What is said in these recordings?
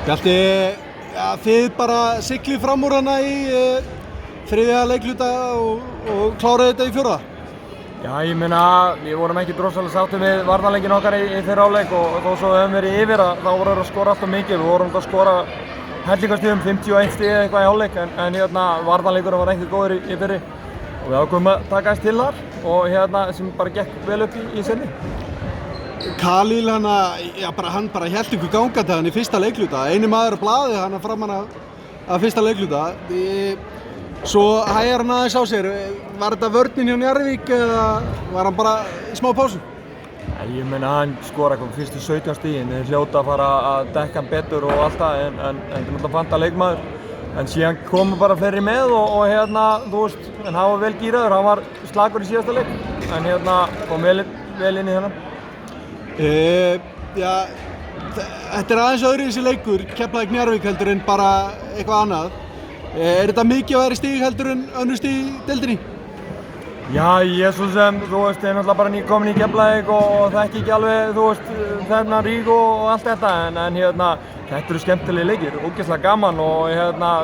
Hjalti, ja, þið bara siglið fram úr hana í þriðja leikluta og kláraði þetta í fjórða? Já, ég meina, við vorum ekki drossalega sáttir við varnarleikinn okkar í þeirra áleik og þó svo við höfum verið yfir þá vorum við að skora alltaf mikið. Við vorum að skora hellingastigum, 51 stig eða eitthvað í áleik en varnarleikurinn var ekki góður í fyrri og við ákveðum að taka eins til þar og sem bara gekk vel upp í seinni. Khalil hann bara hélt ykkur gangandi hann í fyrsta leikluta. Eini maður á blaði hann framan af fyrsta leikluta. Svo hægir hann aðeins á sér. Var þetta vörnin hjá Njarðvík eða var hann bara í smá pásu? Ég meina hann skora fyrstu 17 stigin. Þeir hljóta að fara að dekka hann betur og allt það en þetta er náttúrulega fanta leikmaður. En síðan komu bara fleiri með og þú veist, en hann var vel gíraður, hann var slakur í síðasta leik. En kom vel inn í þennan. Þetta er aðeins öðruvísi leikur, Keflavík Njarðvík heldur en bara eitthvað annað. Þetta mikið að vera stig heldur en önnur stig í deildinni? Já, ég svo sem, þú veist, ég er náttúrulega bara nýkomin í Keflavík og þekki ekki alveg, þú veist, þennan rík og allt þetta en þetta eru skemmtilegi leikir, ógeðslega gaman og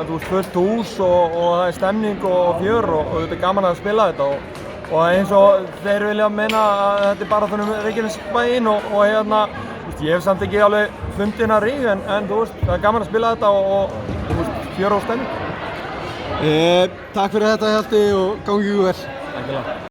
þú veist, fullt hús og það er stemning og fjör og þetta er gaman að spila þetta og eins og þeir vilja meina að þetta er bara þannig Reykjanesbæinn og ég hef samt ekki alveg fundið hennar rík en þú veist, það er gaman að spila þetta og þú veist, fjör og stemning. Takk fyrir þetta Hjalti og gangi ykkur vel. Takk fyrir.